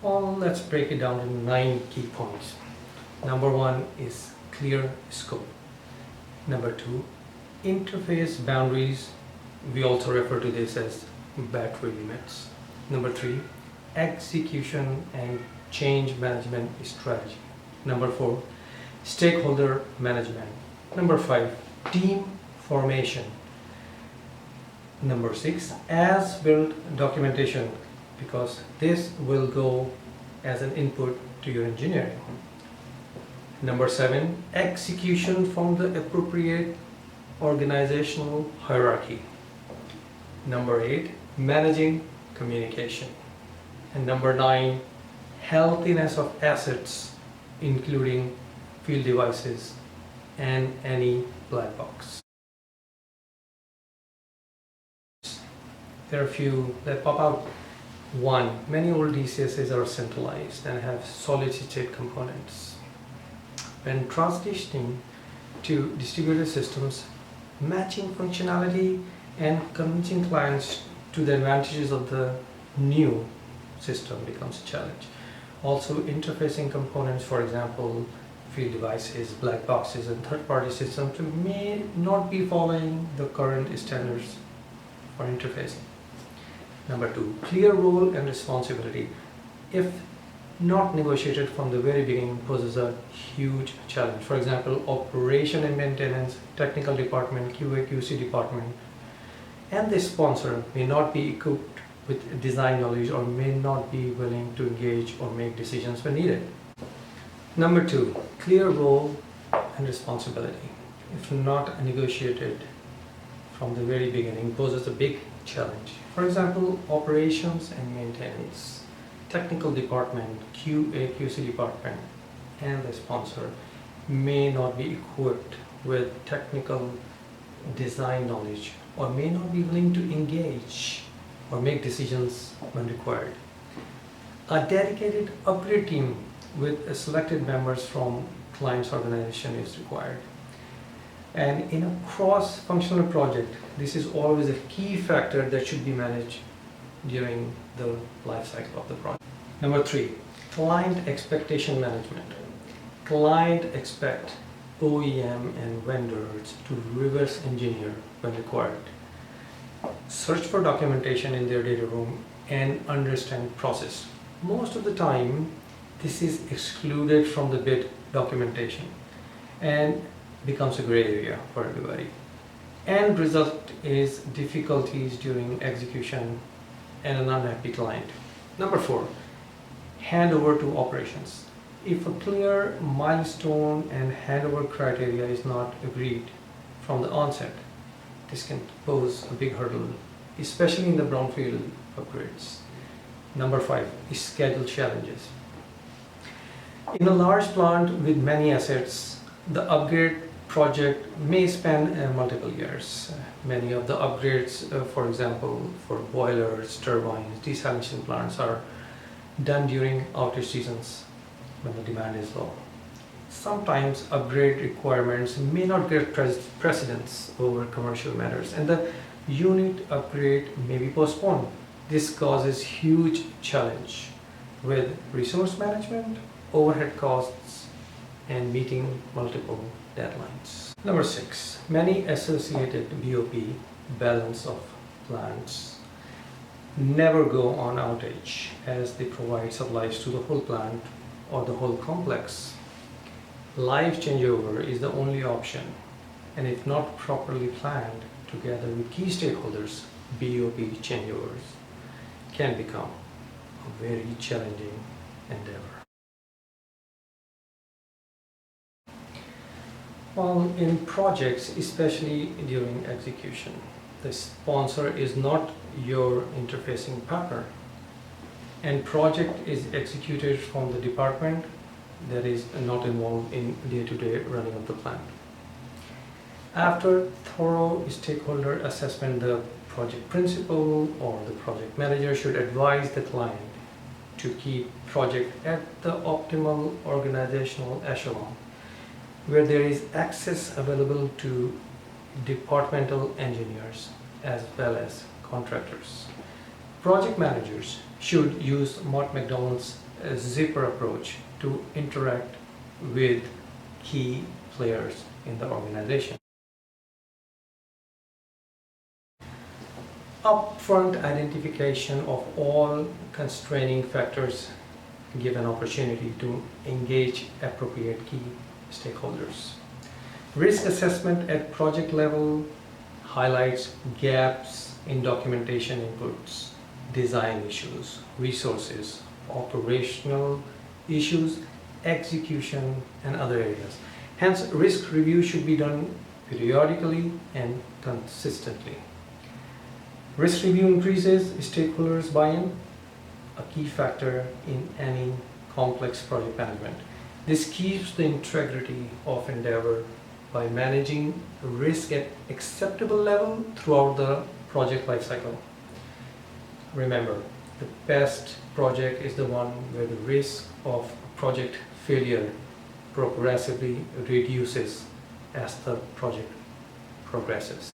Well, let's break it down into 9 key points. Number 1 is clear scope. Number 2, interface boundaries. We also refer to this as battery limits. Number 3, execution and change management strategy. Number 4, stakeholder management. Number 5, team formation. Number 6, as-built documentation, because this will go as an input to your engineering. Number 7, execution from the appropriate organizational hierarchy. Number 8, managing communication. And number 9, healthiness of assets, including field devices and any black box. There are a few that pop out. 1, many old DCSs are centralized and have solid state components. When transitioning to distributed systems, matching functionality and convincing clients to the advantages of the new system becomes a challenge. Also, interfacing components, for example, field devices, black boxes, and third-party systems may not be following the current standards for interfacing. Number 2, clear role and responsibility, if not negotiated from the very beginning, poses a huge challenge. For example, operation and maintenance, technical department, QA, QC department, and the sponsor may not be equipped with design knowledge or may not be willing to engage or make decisions when needed. Number 2, clear role and responsibility, if not negotiated from the very beginning, poses a big challenge. For example, operations and maintenance, technical department, QA, QC department, and the sponsor may not be equipped with technical design knowledge or may not be willing to engage or make decisions when required. A dedicated upgrade team with selected members from client's organization is required. And in a cross-functional project, this is always a key factor that should be managed during the life cycle of the project. Number 3, client expectation management. Client expect OEM and vendors to reverse engineer when required, search for documentation in their data room, and understand process. Most of the time, this is excluded from the bid documentation and becomes a gray area for everybody. End result is difficulties during execution and an unhappy client. Number 4, handover to operations. If a clear milestone and handover criteria is not agreed from the onset, this can pose a big hurdle, especially in the brownfield upgrades. Number 5 is schedule challenges. In a large plant with many assets, the upgrade project may span multiple years. Many of the upgrades, for example, for boilers, turbines, desalination plants are done during outage seasons when the demand is low. Sometimes upgrade requirements may not get precedence over commercial matters and the unit upgrade may be postponed. This causes huge challenge with resource management, overhead costs, and meeting multiple deadlines. Number 6, many associated BOP, balance of plants, never go on outage as they provide supplies to the whole plant or the whole complex. Live changeover is the only option, and if not properly planned together with key stakeholders, BOP changeovers can become a very challenging endeavor. Well, in projects, especially during execution, the sponsor is not your interfacing partner, and project is executed from the department that is not involved in day-to-day running of the plant. After thorough stakeholder assessment, the project principal or the project manager should advise the client to keep project at the optimal organizational echelon, where there is access available to departmental engineers as well as contractors. Project managers should use Mott MacDonald's a zipper approach to interact with key players in the organization. Upfront identification of all constraining factors give an opportunity to engage appropriate key stakeholders. Risk assessment at project level highlights gaps in documentation inputs, design issues, resources, operational issues, execution, and other areas. Hence, risk review should be done periodically and consistently. Risk review increases stakeholders' buy-in, a key factor in any complex project management. This keeps the integrity of endeavor by managing risk at acceptable level throughout the project lifecycle. Remember, the best project is the one where the risk of project failure progressively reduces as the project progresses.